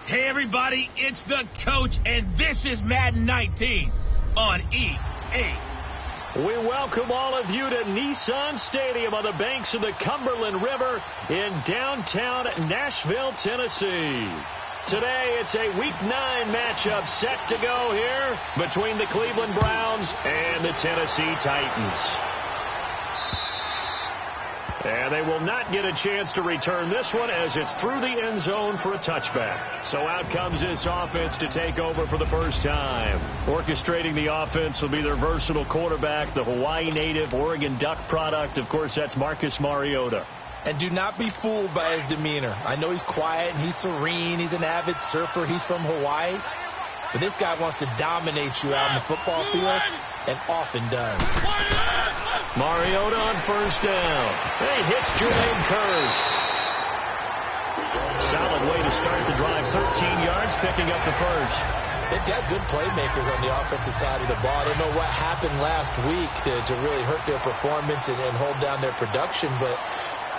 Hey everybody, it's the coach, and this is Madden 19 on EA. We welcome all of you to Nissan Stadium on the banks of the Cumberland River in downtown Nashville, Tennessee. Today, it's a Week 9 matchup set to go here between the Cleveland Browns and the Tennessee Titans. And they will not get a chance to return this one as it's through the end zone for a touchback. So out comes this offense to take over for the first time. Orchestrating the offense will be their versatile quarterback, the Hawaii native, Oregon Duck product. Of course, that's Marcus Mariota. And do not be fooled by his demeanor. I know he's quiet and he's serene. He's an avid surfer. He's from Hawaii. But this guy wants to dominate you out in the football field and often does. Mariota on first down. He hits Jermaine Kearse. Solid way to start the drive. 13 yards, picking up the first. They've got good playmakers on the offensive side of the ball. I don't know what happened last week to really hurt their performance and hold down their production, but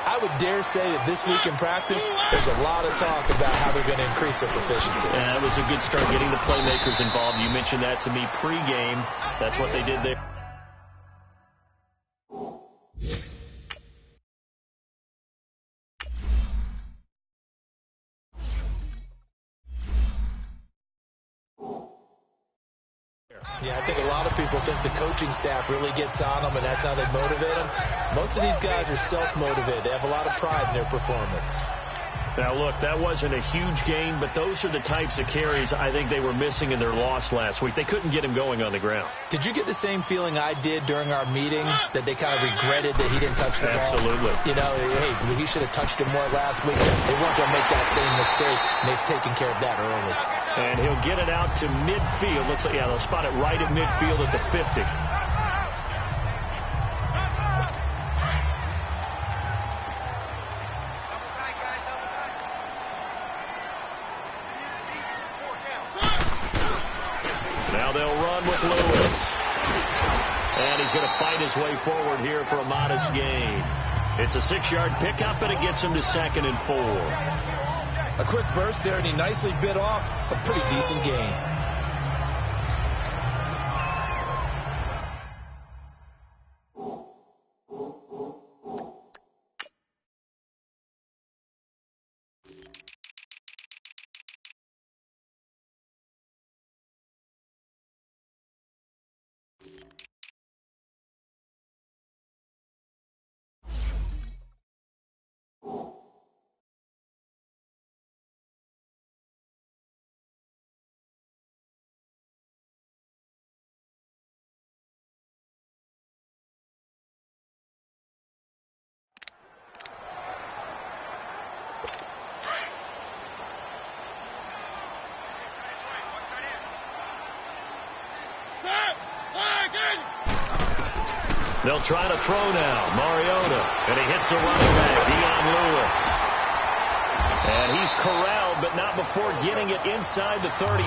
I would dare say that this week in practice, there's a lot of talk about how they're going to increase their proficiency. Yeah, that was a good start getting the playmakers involved. You mentioned that to me pregame. That's what they did there. Yeah, I think a lot of people think the coaching staff really gets on them, and that's how they motivate them. Most of these guys are self-motivated. They have a lot of pride in their performance. Now, look, that wasn't a huge gain, but those are the types of carries I think they were missing in their loss last week. They couldn't get him going on the ground. Did you get the same feeling I did during our meetings, that they kind of regretted that he didn't touch the ball? Absolutely. You know, hey, he should have touched it more last week. They weren't going to make that same mistake, and they've taken care of that early. And he'll get it out to midfield. Let's see, yeah, they'll spot it right at midfield at the 50. Now they'll run with Lewis. And he's going to fight his way forward here for a modest gain. It's a 6-yard pickup, and it gets him to 2nd and 4. A quick burst there, and he nicely bit off a pretty decent gain. They'll try to throw now. Mariota. And he hits the running back, Dion Lewis. And he's corralled, but not before getting it inside the 35.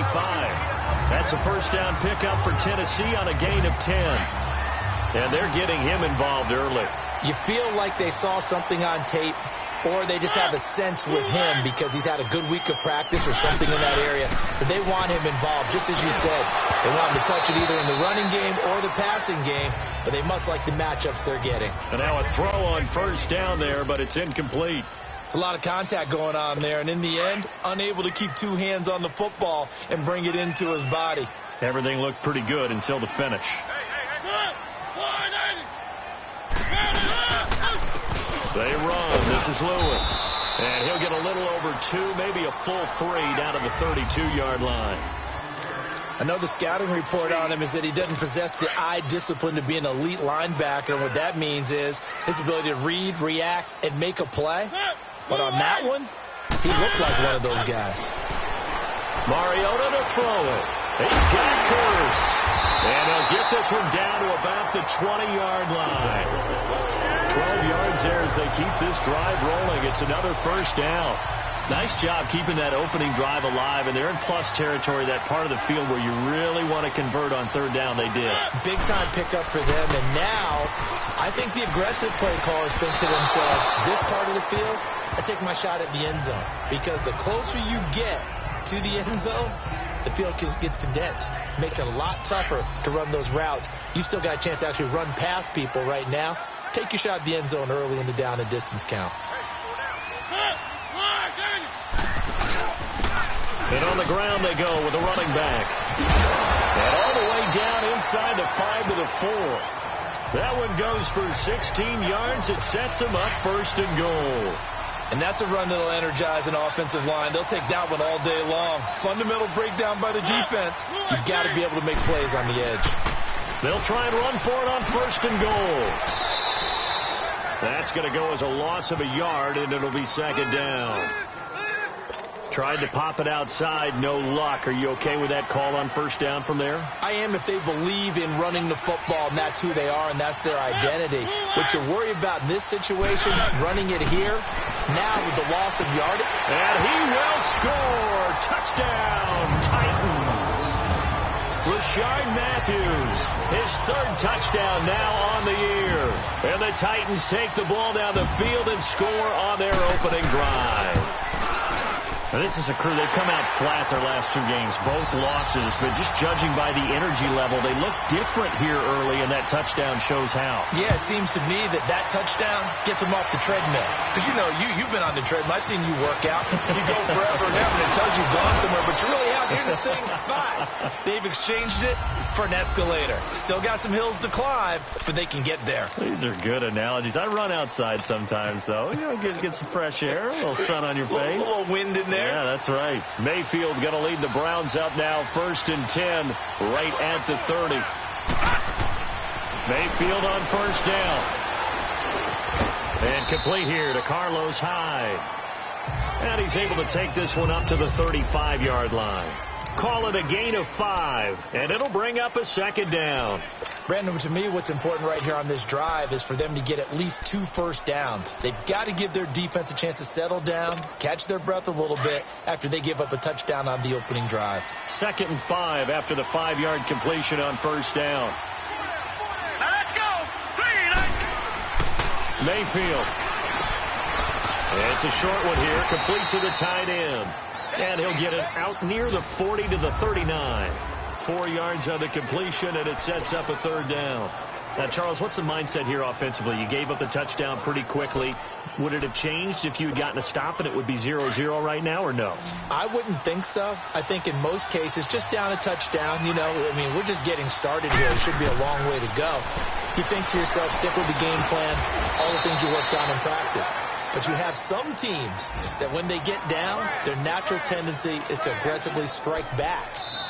That's a first down pickup for Tennessee on a gain of 10. And they're getting him involved early. You feel like they saw something on tape, or they just have a sense with him because he's had a good week of practice or something in that area, that they want him involved, just as you said. They want him to touch it either in the running game or the passing game, but they must like the matchups they're getting. And now a throw on first down there, but it's incomplete. It's a lot of contact going on there, and in the end, unable to keep two hands on the football and bring it into his body. Everything looked pretty good until the finish. They run. This is Lewis. And he'll get a little over 2, maybe a full 3 down to the 32-yard line. I know the scouting report on him is that he doesn't possess the eye discipline to be an elite linebacker. And what that means is his ability to read, react, and make a play. But on that one, he looked like one of those guys. Mariota to throw it. He's got Kearse. And he'll get this one down to about the 20-yard line. 12 yards there as they keep this drive rolling. It's another first down. Nice job keeping that opening drive alive, and they're in plus territory, that part of the field where you really want to convert on third down. They did. Big-time pickup for them, and now I think the aggressive play callers think to themselves, this part of the field, I take my shot at the end zone, because the closer you get to the end zone, the field gets condensed. Makes it a lot tougher to run those routes. You still got a chance to actually run past people right now. Take your shot at the end zone early in the down and distance count. And on the ground they go with a running back. And all the way down inside the 5 to the 4. That one goes for 16 yards. It sets him up 1st and goal. And that's a run that'll energize an offensive line. They'll take that one all day long. Fundamental breakdown by the defense. You've got to be able to make plays on the edge. They'll try and run for it on 1st and goal. That's going to go as a loss of a yard, and it'll be 2nd down. Tried to pop it outside, no luck. Are you okay with that call on 1st down from there? I am if they believe in running the football, and that's who they are, and that's their identity. What you worry about in this situation, running it here, now with the loss of yardage. And he will score. Touchdown, Titans. Rashard Matthews, his 3rd touchdown now on the year. And the Titans take the ball down the field and score on their opening drive. Now, this is a crew, they've come out flat their last 2 games, both losses, but just judging by the energy level, they look different here early, and that touchdown shows how. Yeah, it seems to me that touchdown gets them off the treadmill. Because, you know, you've been on the treadmill. I've seen you work out. You go forever and ever, and it tells you've gone somewhere, but you're really out here in the same spot. They've exchanged it for an escalator. Still got some hills to climb, but they can get there. These are good analogies. I run outside sometimes, so, you know, get some fresh air, a little sun on your face. A little wind in there. Yeah, that's right. Mayfield going to lead the Browns up now, 1st and 10, right at the 30. Mayfield on 1st down. And complete here to Carlos Hyde. And he's able to take this one up to the 35-yard line. Call it a gain of 5, and it'll bring up a 2nd down. Brandon, to me, what's important right here on this drive is for them to get at least 2 first downs. They've got to give their defense a chance to settle down, catch their breath a little bit after they give up a touchdown on the opening drive. 2nd and 5 after the 5-yard completion on 1st down. Now let's go. Mayfield. It's a short one here, complete to the tight end. And he'll get it out near the 40 to the 39. 4 yards on the completion, and it sets up a 3rd down. Now, Charles, what's the mindset here offensively? You gave up the touchdown pretty quickly. Would it have changed if you had gotten a stop and it would be 0-0 right now, or no? I wouldn't think so. I think in most cases, just down a touchdown, you know, I mean, we're just getting started here. It should be a long way to go. You think to yourself, stick with the game plan, all the things you worked on in practice. But you have some teams that when they get down, their natural tendency is to aggressively strike back.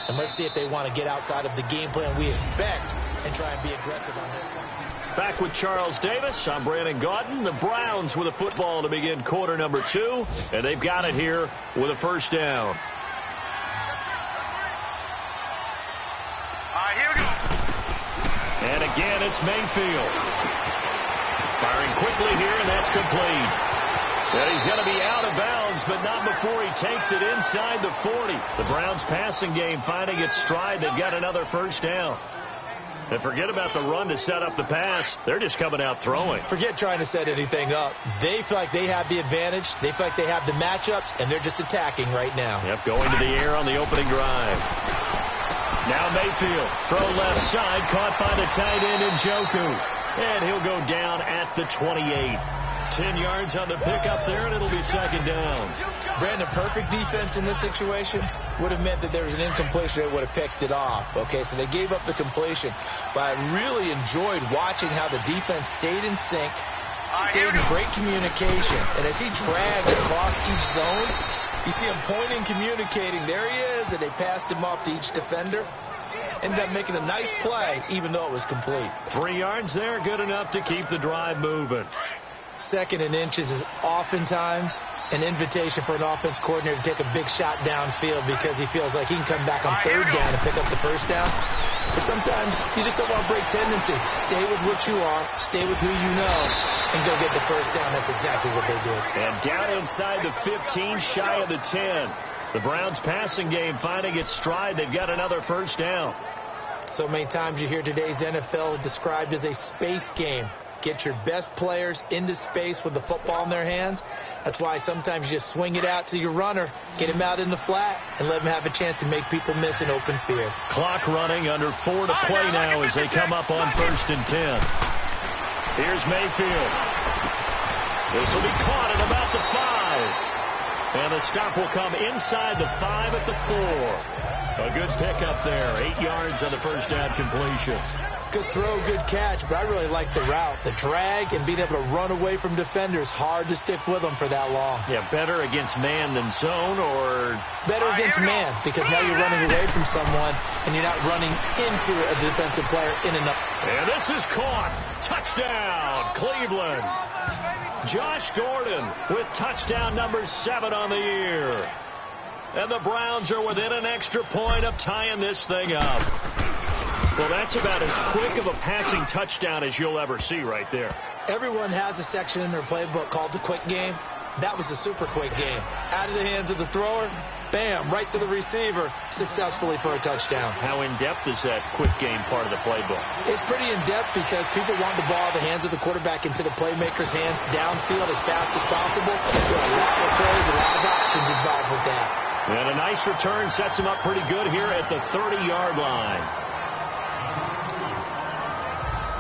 And let's see if they want to get outside of the game plan we expect and try and be aggressive on that. Back with Charles Davis, I'm Brandon Gaudin. The Browns with a football to begin quarter number 2, and they've got it here with a 1st down. All right, here we go. And again, it's Mayfield. Firing quickly here, and that's complete. And he's going to be out of bounds, but not before he takes it inside the 40. The Browns passing game finding its stride. They've got another 1st down. And forget about the run to set up the pass. They're just coming out throwing. Forget trying to set anything up. They feel like they have the advantage. They feel like they have the matchups, and they're just attacking right now. Yep, going to the air on the opening drive. Now Mayfield, throw left side, caught by the tight end Njoku. And he'll go down at the 28. 10 yards on the pickup there, and it'll be 2nd down. Brandon, perfect defense in this situation would have meant that there was an incompletion. They would have picked it off. Okay, so they gave up the completion. But I really enjoyed watching how the defense stayed in sync, stayed in great communication. And as he dragged across each zone, you see him pointing, communicating. There he is, and they passed him off to each defender. Ended up making a nice play, even though it was complete. 3 yards there, good enough to keep the drive moving. 2nd and inches is oftentimes an invitation for an offense coordinator to take a big shot downfield because he feels like he can come back on 3rd down and pick up the 1st down. But sometimes you just don't want to break tendency. Stay with what you are, stay with who you know, and go get the 1st down. That's exactly what they did. And down inside the 15, shy of the 10. The Browns passing game finding its stride. They've got another 1st down. So many times you hear today's NFL described as a space game. Get your best players into space with the football in their hands. That's why sometimes you just swing it out to your runner, get him out in the flat, and let him have a chance to make people miss an open field. Clock running, under 4 to play now as they come up on 1st and 10. Here's Mayfield. This will be caught at about the 5. And the stop will come inside the 5 at the 4. A good pickup there. 8 yards on the first down completion. Good throw, good catch, but I really like the route. The drag and being able to run away from defenders, hard to stick with them for that long. Yeah, better against man than zone, or? Better against man, because now you're running away from someone and you're not running into a defensive player in and up. And this is caught. Touchdown, Cleveland. Josh Gordon with touchdown number 7 on the year. And the Browns are within an extra point of tying this thing up. Well, that's about as quick of a passing touchdown as you'll ever see right there. Everyone has a section in their playbook called the quick game. That was a super quick game. Out of the hands of the thrower, bam, right to the receiver, successfully for a touchdown. How in-depth is that quick game part of the playbook? It's pretty in-depth because people want the ball out of the hands of the quarterback into the playmaker's hands downfield as fast as possible. There are a lot of plays, a lot of options involved with that. And a nice return sets him up pretty good here at the 30-yard line.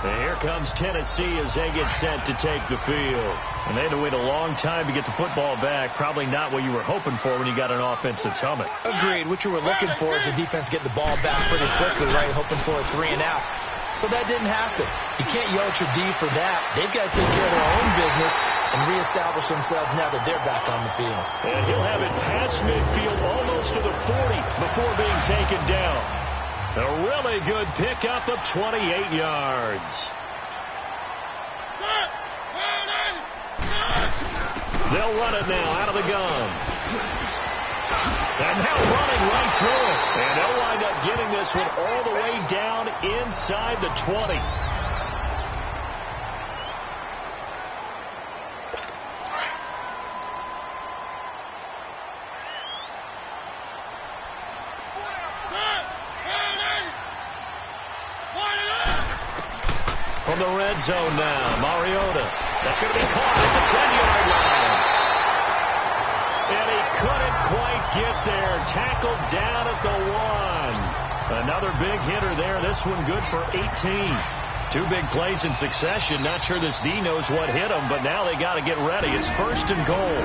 And here comes Tennessee as they get set to take the field. And they had to wait a long time to get the football back. Probably not what you were hoping for when you got an offense that's humming. Agreed. What you were looking for is the defense getting the ball back pretty quickly, right? Hoping for a 3 and out. So that didn't happen. You can't yell at your D for that. They've got to take care of their own business and reestablish themselves now that they're back on the field. And he'll have it past midfield almost to the 40 before being taken down. A really good pickup of 28 yards. They'll run it now out of the gun. And now running right through it. And they'll wind up getting this one all the way down inside the 20. From the red zone now, Mariota. That's going to be caught at the 10-yard line. And he couldn't quite get there. Tackled down at the 1. Another big hitter there. This one good for 18. 2 big plays in succession. Not sure this D knows what hit him, but now they got to get ready. It's 1st and goal.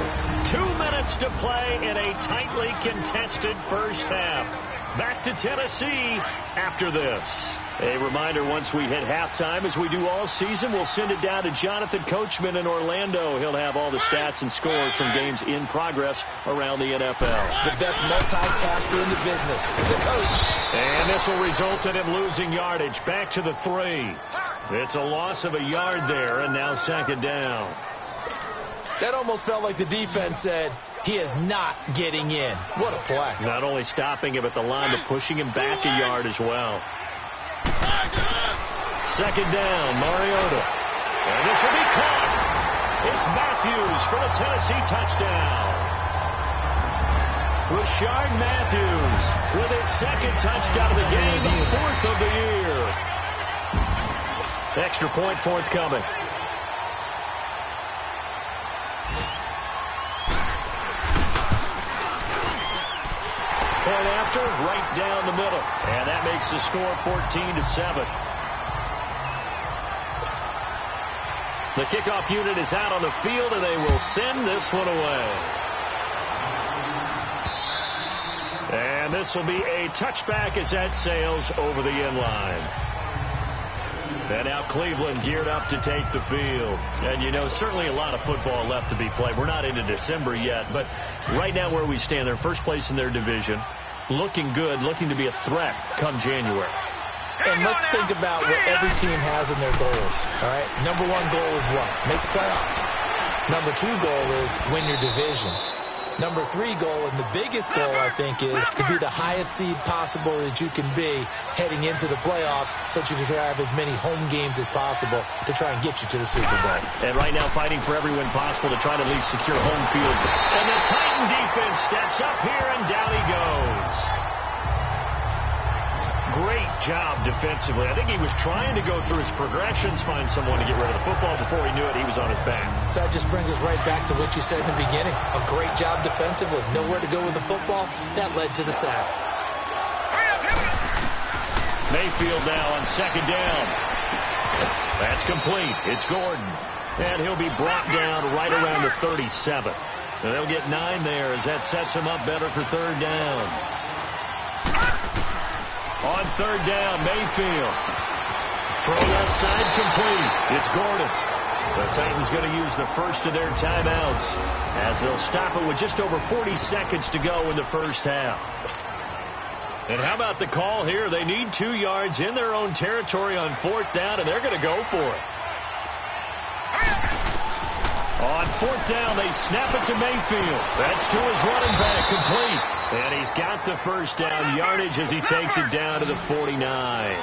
2 minutes to play in a tightly contested first half. Back to Tennessee after this. A reminder, once we hit halftime, as we do all season, we'll send it down to Jonathan Coachman in Orlando. He'll have all the stats and scores from games in progress around the NFL. The best multitasker in the business, the coach. And this will result in him losing yardage. Back to the 3. It's a loss of a yard there, and now 2nd down. That almost felt like the defense said, he is not getting in. What a play. Not only stopping him at the line, but pushing him back a yard as well. 2nd down, Mariota. And this will be caught. It's Matthews for the Tennessee touchdown. Rashard Matthews with his 2nd touchdown of the game, the 4th of the year. Extra point forthcoming. Point after, right down the middle. And that makes the score 14-7. The kickoff unit is out on the field, and they will send this one away. And this will be a touchback as that sails over the end line. And now Cleveland geared up to take the field. And, you know, certainly a lot of football left to be played. We're not into December yet, but right now where we stand, they're first place in their division. Looking good, looking to be a threat come January. And let's think about what every team has in their goals, all right? Number 1 goal is what? Make the playoffs. Number 2 goal is win your division. Number 3 goal, and the biggest goal, I think, is to be the highest seed possible that you can be heading into the playoffs so that you can have as many home games as possible to try and get you to the Super Bowl. And right now fighting for every win possible to try to at least secure home field. And the Titan defense steps up here, and down he goes. great job defensively. I think he was trying to go through his progressions, find someone to get rid of the football. Before he knew it, he was on his back. So that just brings us right back to what you said in the beginning. A great job defensively. Nowhere to go with the football. That led to the sack. Mayfield now on second down. That's complete. It's Gordon. And he'll be brought down right around the 37. And they'll get 9 there as that sets him up better for third down. On third down, Mayfield. Throw left side complete. It's Gordon. The Titans going to use the first of their timeouts as they'll stop it with just over 40 seconds to go in the first half. And how about the call here? They need 2 yards in their own territory on fourth down, and they're going to go for it. On fourth down, they snap it to Mayfield. That's to his running back, complete. And he's got the first down yardage as he takes it down to the 49.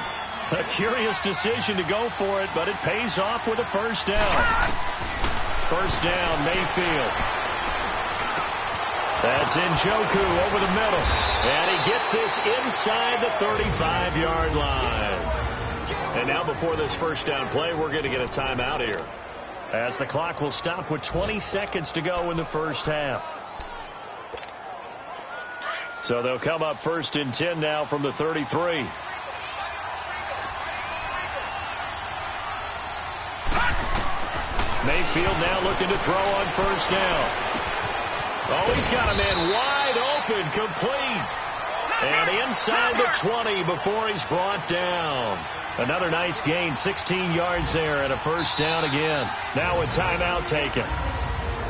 A curious decision to go for it, but it pays off with a first down. First down, Mayfield. That's Njoku over the middle. And he gets this inside the 35-yard line. And now before this first down play, we're going to get a timeout here, as the clock will stop with 20 seconds to go in the first half. So they'll come up first and 10 now from the 33. Mayfield now looking to throw on first down. Oh, he's got a man wide open, complete. And inside the 20 before he's brought down. Another nice gain, 16 yards there, and a first down again. Now a timeout taken.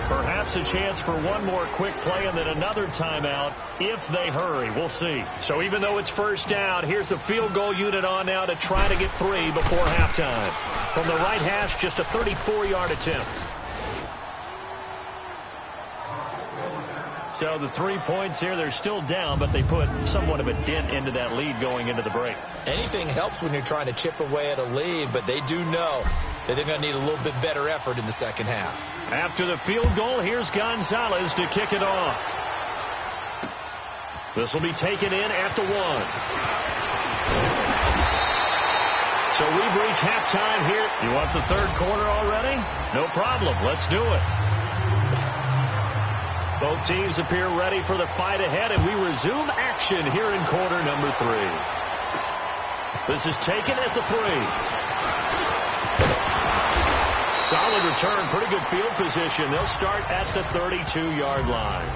Perhaps a chance for one more quick play and then another timeout if they hurry. We'll see. So even though it's first down, here's the field goal unit on now to try to get 3 before halftime. From the right hash, just a 34-yard attempt. So the 3 points here, they're still down, but they put somewhat of a dent into that lead going into the break. Anything helps when you're trying to chip away at a lead, but they do know that they're going to need a little bit better effort in the second half. After the field goal, here's Gonzalez to kick it off. This will be taken in at the 1. So we've reached halftime here. You want the third quarter already? No problem. Let's do it. Both teams appear ready for the fight ahead, and we resume action here in quarter number 3. This is taken at the 3. Solid return, pretty good field position. They'll start at the 32-yard line.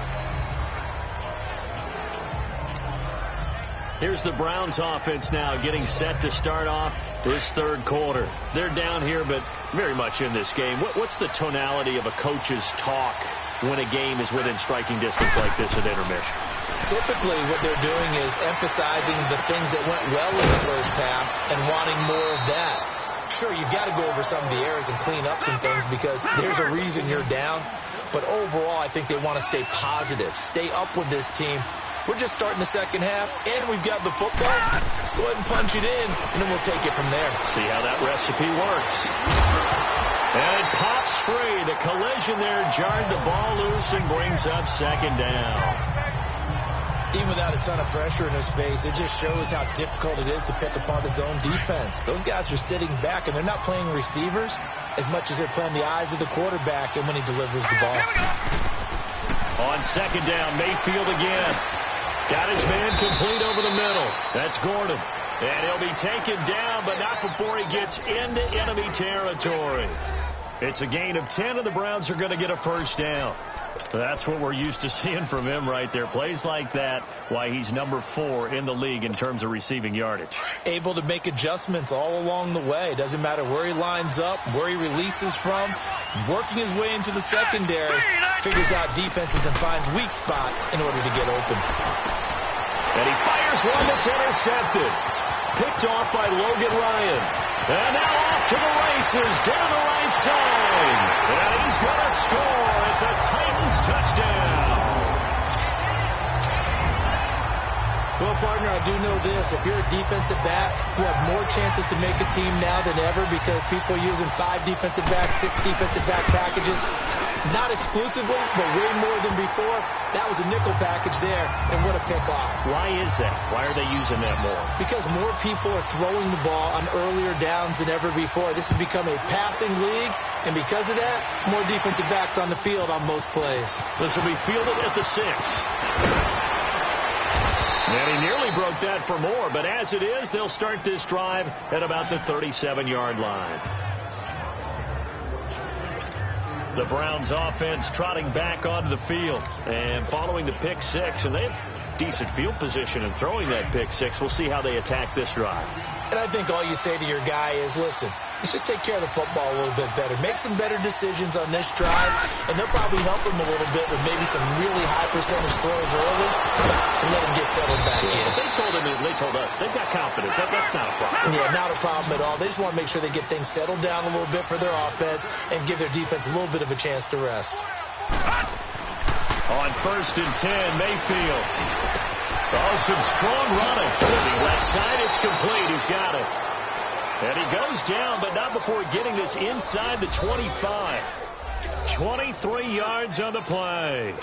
Here's the Browns offense now getting set to start off this third quarter. They're down here, but very much in this game. What's the tonality of a coach's talk when a game is within striking distance like this at intermission? Typically, what they're doing is emphasizing the things that went well in the first half and wanting more of that. Sure, you've got to go over some of the errors and clean up some things because there's a reason you're down. But overall, I think they want to stay positive, stay up with this team. We're just starting the second half, and we've got the football. Let's go ahead and punch it in, and then we'll take it from there. See how that recipe works. And it pops free. The collision there jarred the ball loose and brings up second down. Even without a ton of pressure in his face, it just shows how difficult it is to pick apart his own defense. Those guys are sitting back, and they're not playing receivers as much as they're playing the eyes of the quarterback and when he delivers the ball. On second down, Mayfield again. Got his man complete over the middle. That's Gordon. And he'll be taken down, but not before he gets into enemy territory. It's a gain of 10, and the Browns are going to get a first down. That's what we're used to seeing from him right there. Plays like that, why he's number 4 in the league in terms of receiving yardage. Able to make adjustments all along the way. Doesn't matter where he lines up, where he releases from. Working his way into the secondary, figures out defenses and finds weak spots in order to get open. And he fires one that's intercepted. Picked off by Logan Ryan. And now off to the races down the right side. And he's going to score. It's a Titans touchdown. Well, partner, I do know this. If you're a defensive back, you have more chances to make a team now than ever because people are using 5 defensive backs, 6 defensive back packages. Not exclusively, but way more than before. That was a nickel package there, and what a pickoff. Why is that? Why are they using that more? Because more people are throwing the ball on earlier downs than ever before. This has become a passing league, and because of that, more defensive backs on the field on most plays. This will be fielded at the 6. And he nearly broke that for more, but as it is, they'll start this drive at about the 37-yard line. The Browns offense trotting back onto the field and following the pick 6, and they have decent field position in throwing that pick 6. We'll see how they attack this drive. And I think all you say to your guy is, listen, let's just take care of the football a little bit better. Make some better decisions on this drive, and they'll probably help him a little bit with maybe some really high percentage throws early to let him get settled back in. They told him, they told us, they've got confidence. That's not a problem. Yeah, not a problem at all. They just want to make sure they get things settled down a little bit for their offense and give their defense a little bit of a chance to rest. On 1st and 10, Mayfield. Oh, some strong running. The left side, it's complete. He's got it. And he goes down, but not before getting this inside the 25. 23 yards on the play.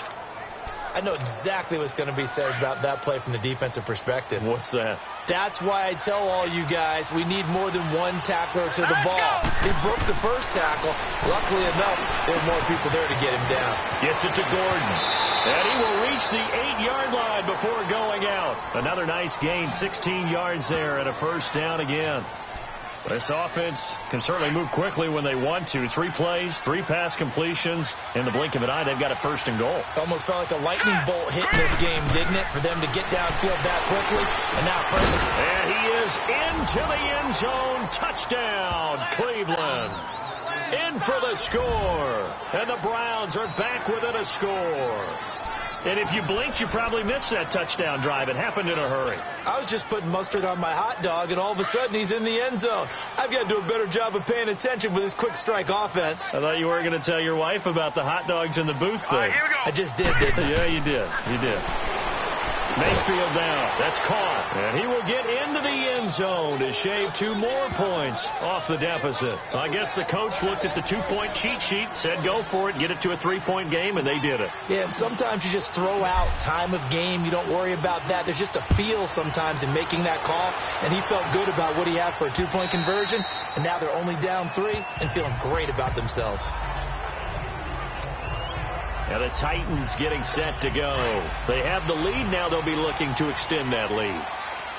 I know exactly what's going to be said about that play from the defensive perspective. What's that? That's why I tell all you guys we need more than one tackler to the ball. He broke the first tackle. Luckily enough, there were more people there to get him down. Gets it to Gordon. And he will reach the 8-yard line before going out. Another nice gain, 16 yards there and a first down again. This offense can certainly move quickly when they want to. 3 plays, 3 pass completions. In the blink of an eye, they've got a 1st and goal. Almost felt like a lightning bolt hit in this game, didn't it, for them to get downfield that quickly? And now first. And he is into the end zone. Touchdown, Cleveland. In for the score. And the Browns are back within a score. And if you blinked, you probably missed that touchdown drive. It happened in a hurry. I was just putting mustard on my hot dog, and all of a sudden he's in the end zone. I've got to do a better job of paying attention with this quick strike offense. I thought you were going to tell your wife about the hot dogs in the booth thing. I just did, didn't I? Yeah, you did. You did. Mayfield down. That's caught. And he will get into the end zone to shave 2 more points off the deficit. I guess the coach looked at the 2-point cheat sheet, said go for it, get it to a 3-point game, and they did it. Yeah, and sometimes you just throw out time of game. You don't worry about that. There's just a feel sometimes in making that call, and he felt good about what he had for a 2-point conversion, and now they're only down 3 and feeling great about themselves. And the Titans getting set to go. They have the lead. Now they'll be looking to extend that lead.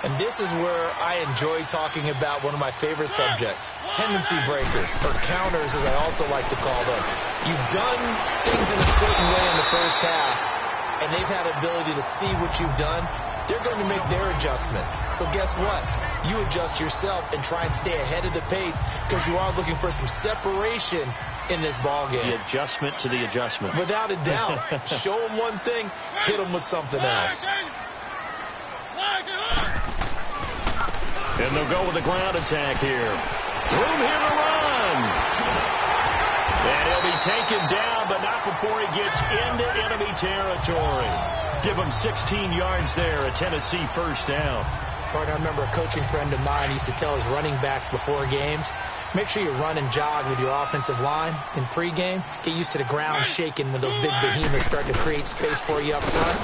And this is where I enjoy talking about one of my favorite subjects, tendency breakers, or counters as I also like to call them. You've done things in a certain way in the first half, and they've had ability to see what you've done. They're going to make their adjustments. So guess what? You adjust yourself and try and stay ahead of the pace because you are looking for some separation in this ball game. The adjustment to the adjustment. Without a doubt. Show them one thing, hit them with something else. And they'll go with the ground attack here. Room here to run. And he'll be taken down, but not before he gets into enemy territory. Give him 16 yards there, a Tennessee first down. I remember a coaching friend of mine used to tell his running backs before games, make sure you run and jog with your offensive line in pregame. Get used to the ground shaking when those big behemoths start to create space for you up front.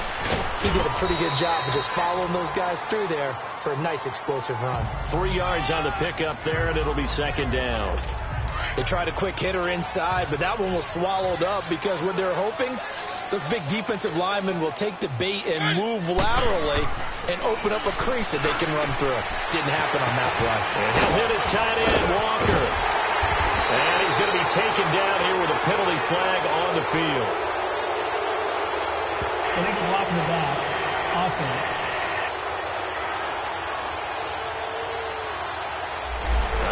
He did a pretty good job of just following those guys through there for a nice explosive run. 3 yards on the pickup there, and it'll be 2nd down. They tried a quick hitter inside, but that one was swallowed up because what they're hoping, those big defensive linemen will take the bait and move laterally and open up a crease that they can run through. Didn't happen on that play. And he'll hit his tight end, Walker. And he's going to be taken down here with a penalty flag on the field. Illegal block in the back. Offense.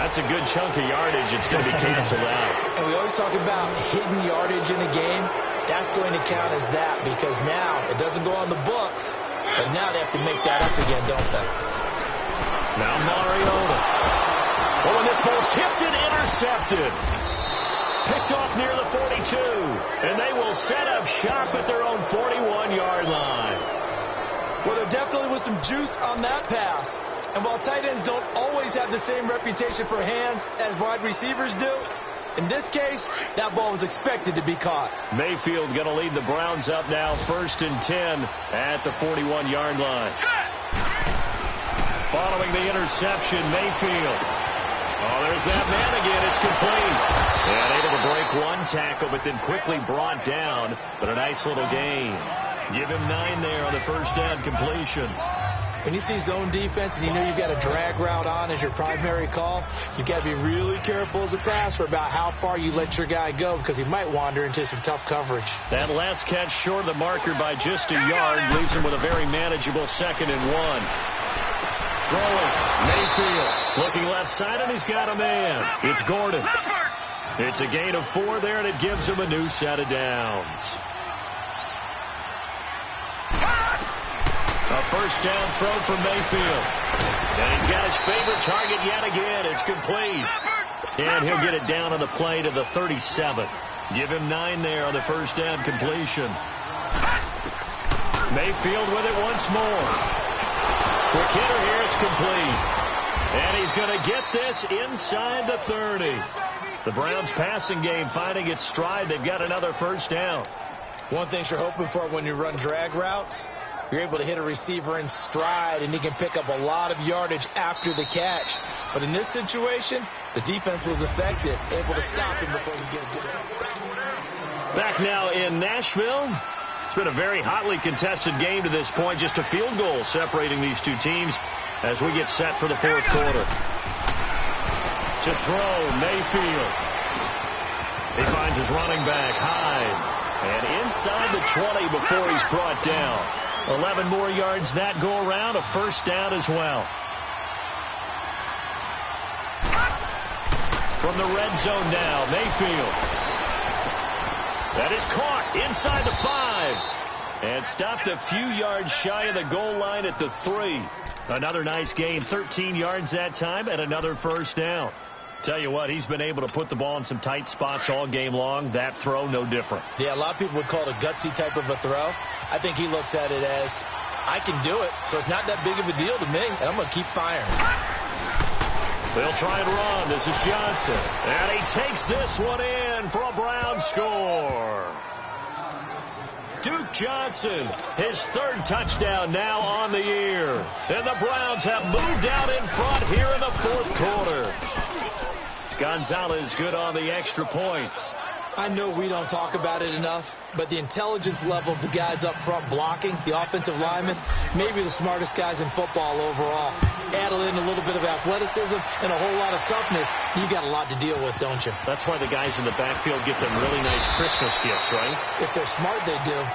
That's a good chunk of yardage. It's going to be canceled out. And we always talk about hidden yardage in a game. That's going to count as that because now it doesn't go on the books, but now they have to make that up again, don't they? Now Mariota. Oh, and this ball's tipped and intercepted. Picked off near the 42. And they will set up shop at their own 41-yard line. Well, there definitely was some juice on that pass. And while tight ends don't always have the same reputation for hands as wide receivers do, In this case, that ball was expected to be caught. Mayfield going to lead the Browns up now 1st and 10 at the 41-yard line. Following the interception, Mayfield. Oh, there's that man again. It's complete. And able to break one tackle, but then quickly brought down. But a nice little gain. Give him 9 there on the first down completion. When you see zone defense and you know you've got a drag route on as your primary call, you've got to be really careful as a passer about how far you let your guy go because he might wander into some tough coverage. That last catch short of the marker by just a yard leaves him with a very manageable 2nd and 1. Throwing, Mayfield looking left side, and he's got a man. It's Gordon. It's a gain of 4 there, and it gives him a new set of downs. A first down throw from Mayfield. And he's got his favorite target yet again. It's complete. And he'll get it down on the play to the 37. Give him 9 there on the first down completion. Mayfield with it once more. Quick hitter here. It's complete. And he's going to get this inside the 30. The Browns passing game finding its stride. They've got another first down. One thing you're hoping for when you run drag routes, you're able to hit a receiver in stride, and he can pick up a lot of yardage after the catch. But in this situation, the defense was effective, able to stop him before he get it. Back now in Nashville. It's been a very hotly contested game to this point. Just a field goal separating these two teams as we get set for the 4th quarter. To throw, Mayfield. He finds his running back, Hyde. And inside the 20 before he's brought down. 11 more yards that go around, a first down as well. From the red zone now, Mayfield. That is caught inside the 5. And stopped a few yards shy of the goal line at the 3. Another nice gain, 13 yards that time, and another first down. Tell you what, he's been able to put the ball in some tight spots all game long. That throw, no different. Yeah, a lot of people would call it a gutsy type of a throw. I think he looks at it as, I can do it, so it's not that big of a deal to me, and I'm going to keep firing. They'll try and run. This is Johnson. And he takes this one in for a Brown score. Duke Johnson, his 3rd touchdown now on the year. And the Browns have moved out in front here in the 4th quarter. Gonzalez good on the extra point. I know we don't talk about it enough, but the intelligence level of the guys up front blocking, the offensive linemen, maybe the smartest guys in football overall. Add in a little bit of athleticism and a whole lot of toughness, you got a lot to deal with, don't you? That's why the guys in the backfield get them really nice Christmas gifts, right? If they're smart, they do.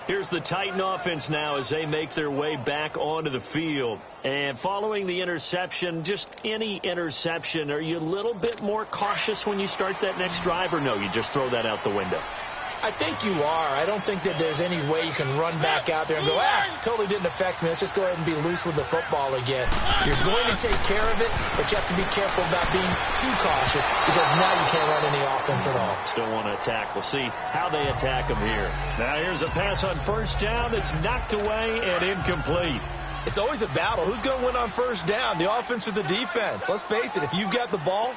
Here's the Titan offense now as they make their way back onto the field. And following the interception, just any interception, are you a little bit more cautious when you start that next drive, or no, you just throw that out the window? I think you are. I don't think that there's any way you can run back out there and go, totally didn't affect me. Let's just go ahead and be loose with the football again. You're going to take care of it, but you have to be careful about being too cautious because now you can't run any offense at all. Still want to attack. We'll see how they attack them here. Now here's a pass on first down that's knocked away and incomplete. It's always a battle. Who's going to win on first down, the offense or the defense? Let's face it, if you've got the ball,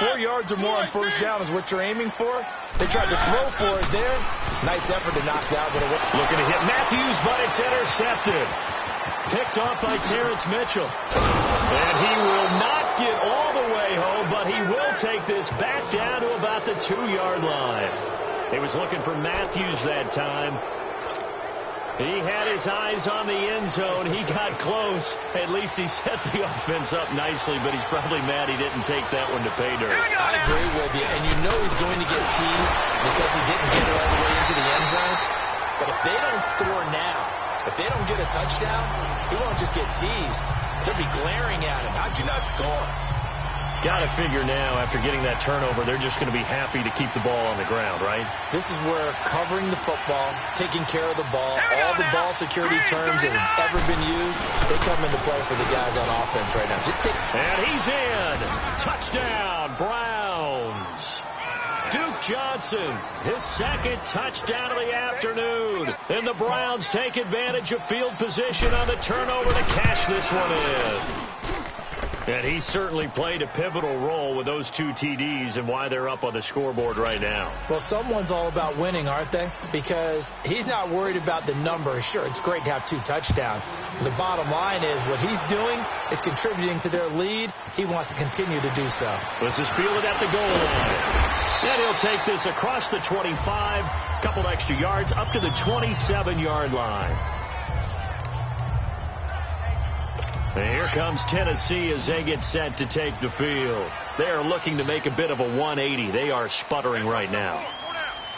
4 yards or more on first down is what you're aiming for. They tried to throw for it there. Nice effort to knock that one away. Looking to hit Matthews, but it's intercepted. Picked off by Terrence Mitchell. And he will not get all the way home, but he will take this back down to about the 2-yard line. He was looking for Matthews that time. He had his eyes on the end zone. He got close. At least he set the offense up nicely, but he's probably mad he didn't take that one to pay dirt. I agree with you, and you know he's going to get teased because he didn't get it all the way into the end zone. But if they don't score now, if they don't get a touchdown, he won't just get teased. They'll be glaring at him. How'd you not score? Got to figure now, after getting that turnover, they're just going to be happy to keep the ball on the ground, right? This is where covering the football, taking care of the ball, all the ball security terms that have ever been used, they come into play for the guys on offense right now. And he's in. Touchdown, Browns. Duke Johnson, his second touchdown of the afternoon. And the Browns take advantage of field position on the turnover to cash this one in. And he certainly played a pivotal role with those 2 TDs and why they're up on the scoreboard right now. Well, someone's all about winning, aren't they? Because he's not worried about the number. Sure, it's great to have 2 touchdowns. The bottom line is what he's doing is contributing to their lead. He wants to continue to do so. This is fielded at the goal line. And he'll take this across the 25, couple extra yards, up to the 27-yard line. And here comes Tennessee as they get set to take the field. They are looking to make a bit of a 180. They are sputtering right now.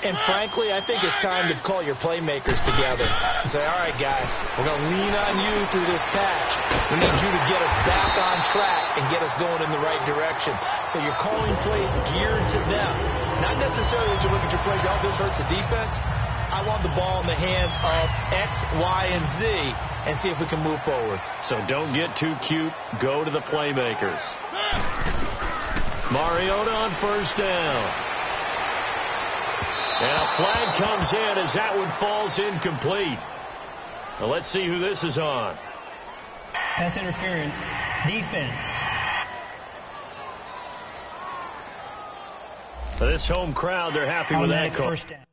And frankly, I think it's time to call your playmakers together and say, all right, guys, we're going to lean on you through this patch. We need you to get us back on track and get us going in the right direction. So you're calling plays geared to them. Not necessarily that you look at your plays, oh, this hurts the defense. I want the ball in the hands of X, Y, and Z and see if we can move forward. So don't get too cute. Go to the playmakers. Mariota on first down. And a flag comes in as that one falls incomplete. Well, let's see who this is on. Pass interference. Defense. This home crowd, they're happy with that call. First down.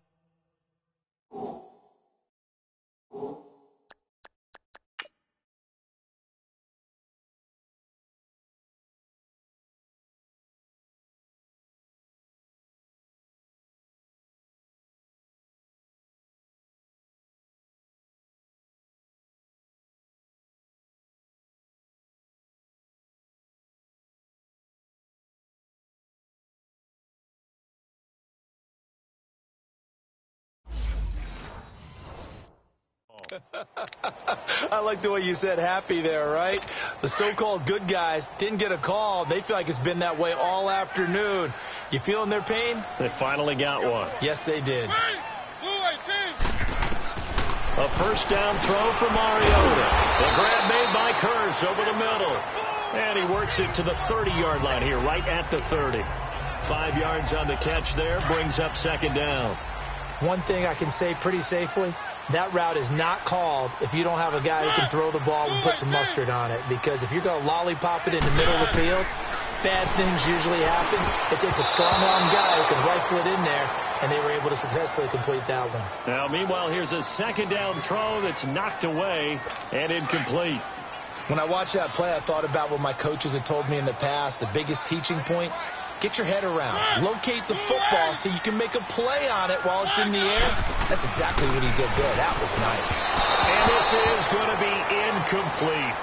I like the way you said happy there, right? The so-called good guys didn't get a call. They feel like it's been that way all afternoon. You feeling their pain? They finally got one. Yes, they did. A first down throw for Mariota. The grab made by Kearse over the middle. And he works it to the 30-yard line here, right at the 30. 5 yards on the catch there, brings up second down. One thing I can say pretty safely, that route is not called if you don't have a guy who can throw the ball and put some mustard on it. Because if you're going to lollipop it in the middle of the field, bad things usually happen. It takes a strong-arm guy who can rifle it in there, and they were able to successfully complete that one. Now, meanwhile, here's a second down throw that's knocked away and incomplete. When I watched that play, I thought about what my coaches had told me in the past. The biggest teaching point, get your head around. Locate the football so you can make a play on it while it's in the air. That's exactly what he did there. That was nice. And this is going to be incomplete.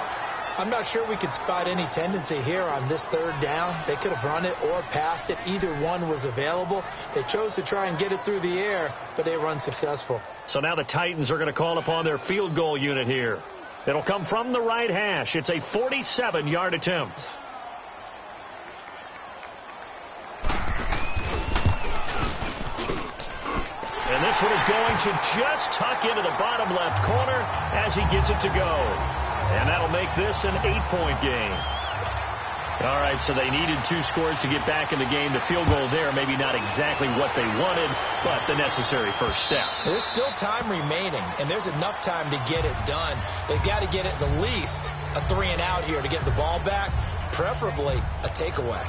I'm not sure we could spot any tendency here on this third down. They could have run it or passed it. Either one was available. They chose to try and get it through the air, but they were unsuccessful. So now the Titans are going to call upon their field goal unit here. It'll come from the right hash. It's a 47-yard attempt. And this one is going to just tuck into the bottom left corner as he gets it to go. And that'll make this an 8-point game. All right, so they needed 2 scores to get back in the game. The field goal there, maybe not exactly what they wanted, but the necessary first step. There's still time remaining, and there's enough time to get it done. They've got to get at the least a 3-and-out here to get the ball back, preferably a takeaway.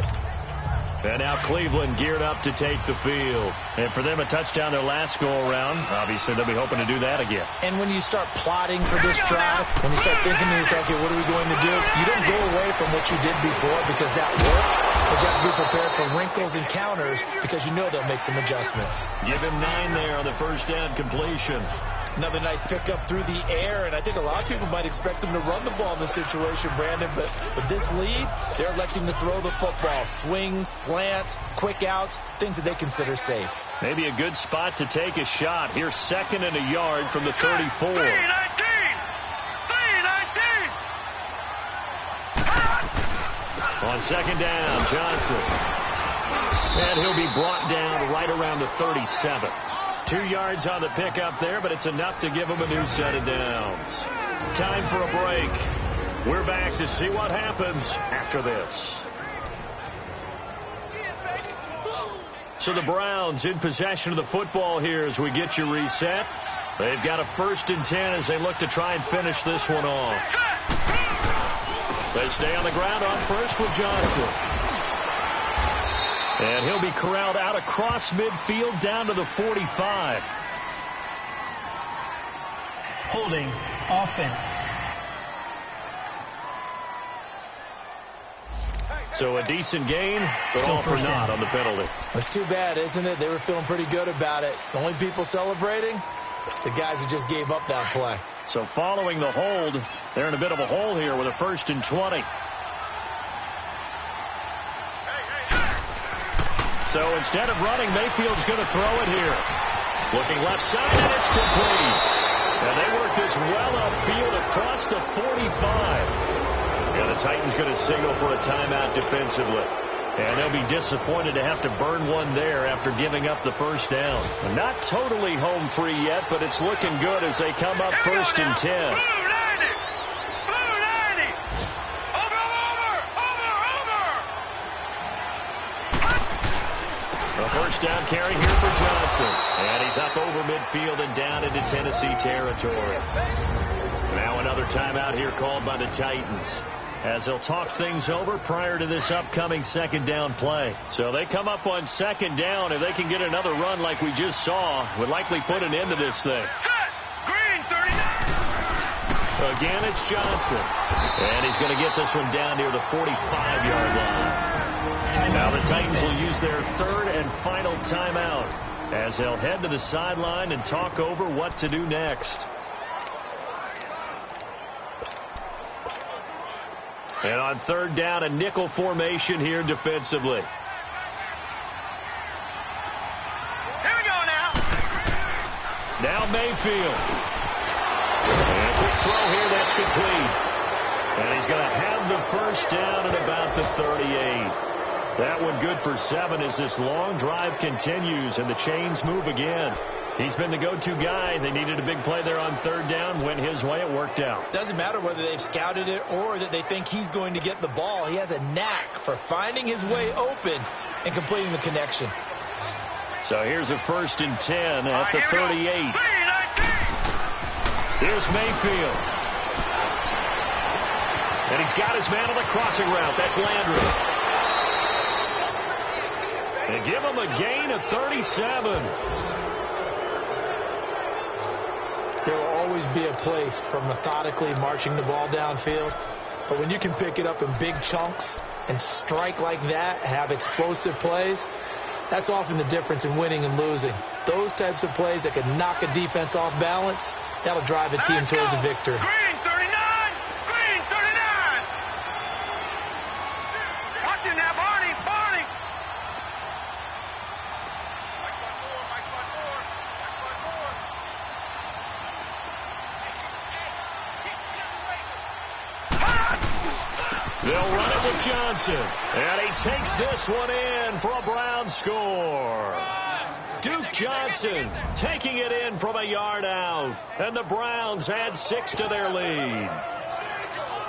And now Cleveland geared up to take the field. And for them, a touchdown their last go-around. Obviously, they'll be hoping to do that again. And when you start plotting for this drive, when you start thinking to yourself, okay, what are we going to do? You don't go away from what you did before because that worked. But you have to be prepared for wrinkles and counters because you know they'll make some adjustments. Give him 9 there on the first down completion. Another nice pickup through the air, and I think a lot of people might expect them to run the ball in this situation, Brandon, but with this lead, they're electing to throw the football. Swings, slants, quick outs, things that they consider safe. Maybe a good spot to take a shot. Here's 2nd and a yard from the 34. 3-19! On 2nd down, Johnson. And he'll be brought down right around the 37. 2 yards on the pickup there, but it's enough to give him a new set of downs. Time for a break. We're back to see what happens after this. So the Browns in possession of the football here as we get you reset. They've got a 1st and 10 as they look to try and finish this one off. They stay on the ground on first with Johnson. And he'll be corralled out across midfield down to the 45. Holding offense. So a decent gain, but Still all for first naught down on the penalty. It's too bad, isn't it? They were feeling pretty good about it. The only people celebrating, the guys who just gave up that play. So following the hold, they're in a bit of a hole here with a 1st and 20. So instead of running, Mayfield's going to throw it here. Looking left side, and it's complete. And they work this well upfield across the 45. And the Titans going to signal for a timeout defensively. And they'll be disappointed to have to burn one there after giving up the 1st down. Not totally home free yet, but it's looking good as they come up 1st and 10. A 1st down carry here for Johnson. And he's up over midfield and down into Tennessee territory. Now another timeout here called by the Titans, as they'll talk things over prior to this upcoming 2nd down play. So they come up on 2nd down. If they can get another run like we just saw, would likely put an end to this thing. Green, 39. Again, it's Johnson. And he's going to get this one down near the 45-yard line. Now the Titans will use their 3rd and final timeout as they'll head to the sideline and talk over what to do next. And on 3rd down, a nickel formation here defensively. Here we go now. Now Mayfield. And a quick throw here, that's complete. And he's going to have the 1st down at about the 38. That one good for 7 as this long drive continues and the chains move again. He's been the go-to guy. They needed a big play there on 3rd down. Went his way. It worked out. Doesn't matter whether they've scouted it or that they think he's going to get the ball. He has a knack for finding his way open and completing the connection. So here's a 1st and 10 at the 38. Here's Mayfield. And he's got his man on the crossing route. That's Landry. And give him a gain of 37. There will always be a place for methodically marching the ball downfield. But when you can pick it up in big chunks and strike like that, have explosive plays, that's often the difference in winning and losing. Those types of plays that can knock a defense off balance, that'll drive a team towards a victory. Green, 39. Green, 39. Watch him now, Barney. Barney. They'll run it with Johnson. And he takes this one in for a Brown score. Duke Johnson taking it in from a yard out. And the Browns add 6 to their lead.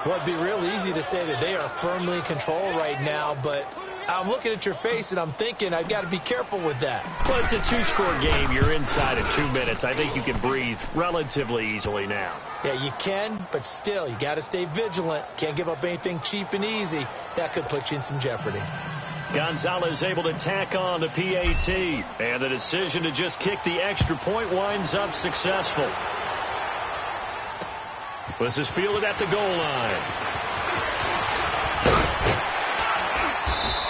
Well, it'd be real easy to say that they are firmly in control right now, but I'm looking at your face and I'm thinking I've got to be careful with that. Well, it's a 2-score game. You're inside of 2 minutes. I think you can breathe relatively easily now. Yeah, you can, but still, you got to stay vigilant. Can't give up anything cheap and easy. That could put you in some jeopardy. Gonzalez able to tack on the PAT. And the decision to just kick the extra point winds up successful. This is fielded at the goal line.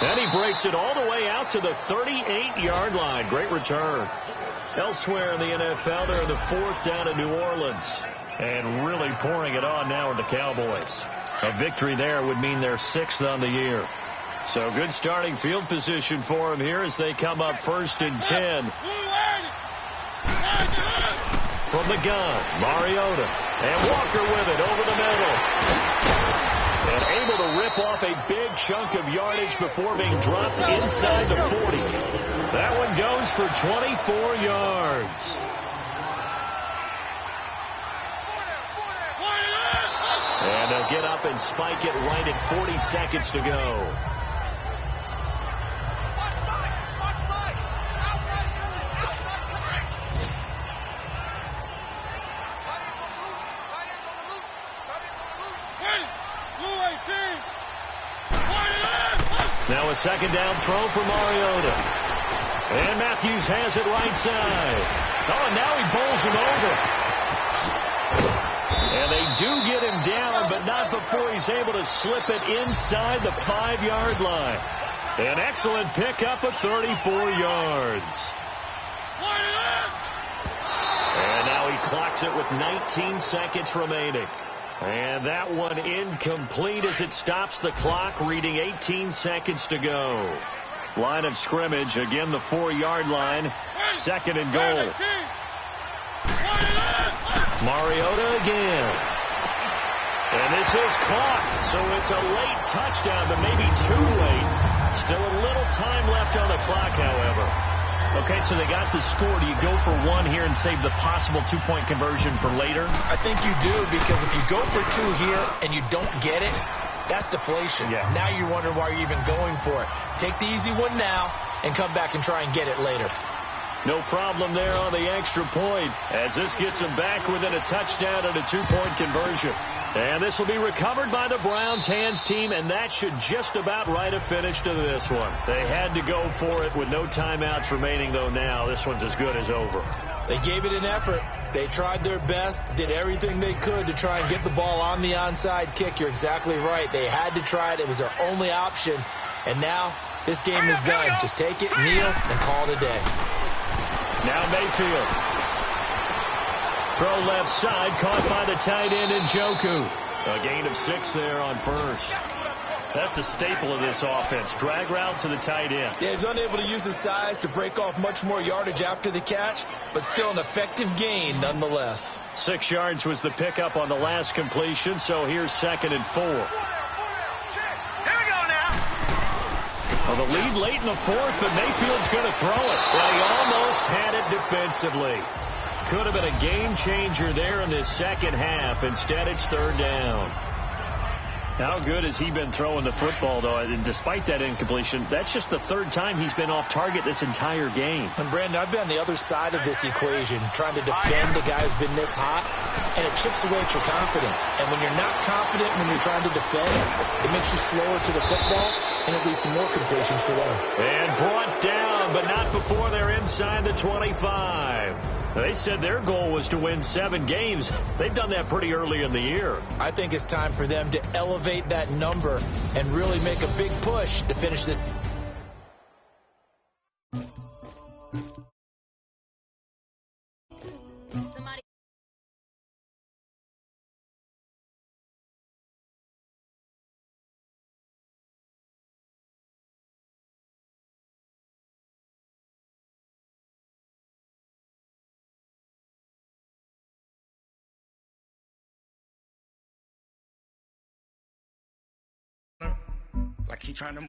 And he breaks it all the way out to the 38-yard line. Great return. Elsewhere in the NFL, they're in the fourth down in New Orleans. And really pouring it on now with the Cowboys. A victory there would mean they're 6th on the year. So good starting field position for them here as they come up 1st and 10. From the gun, Mariota. And Walker with it over the middle. And able to rip off a big chunk of yardage before being dropped inside the 40. That one goes for 24 yards. And they'll get up and spike it right at 40 seconds to go. Now a second down throw for Mariota. And Matthews has it right side. Oh, and now he bowls him over. And they do get him down, but not before he's able to slip it inside the 5-yard line. An excellent pickup of 34 yards. And now he clocks it with 19 seconds remaining. And that one incomplete as it stops the clock, reading 18 seconds to go. Line of scrimmage, again the 4-yard line, 2nd and goal. Mariota again. And this is caught, so it's a late touchdown, but maybe too late. Still a little time left on the clock, however. Okay, so they got the score. Do you go for one here and save the possible 2-point conversion for later? I think you do, because if you go for 2 here and you don't get it, that's deflation. Yeah. Now you wonder why you're even going for it. Take the easy one now and come back and try and get it later. No problem there on the extra point, as this gets them back within a touchdown and a 2-point conversion. And this will be recovered by the Browns hands team, and that should just about write a finish to this one. They had to go for it with no timeouts remaining, though now this one's as good as over. They gave it an effort. They tried their best, did everything they could to try and get the ball on the onside kick. You're exactly right. They had to try it. It was their only option. And now this game is done. Just take it, kneel, and call it a day. Now Mayfield. Throw left side, caught by the tight end Njoku. A gain of 6 there on first. That's a staple of this offense. Drag route to the tight end. Yeah, he's unable to use his size to break off much more yardage after the catch, but still an effective gain nonetheless. 6 yards was the pickup on the last completion, so here's 2nd and 4. Here we go now. Well, the lead late in the 4th, but Mayfield's going to throw it. Well, he almost had it defensively. Could have been a game changer there in this second half. Instead, it's 3rd down. How good has he been throwing the football, though? And despite that incompletion, that's just the 3rd time he's been off target this entire game. And, Brandon, I've been on the other side of this equation, trying to defend a guy who's been this hot, and it chips away at your confidence. And when you're not confident when you're trying to defend, it makes you slower to the football, and it leads to more completions for them. And brought down, but not before they're inside the 25. They said their goal was to win 7 games. They've done that pretty early in the year. I think it's time for them to elevate that number and really make a big push to finish this. Like he trying to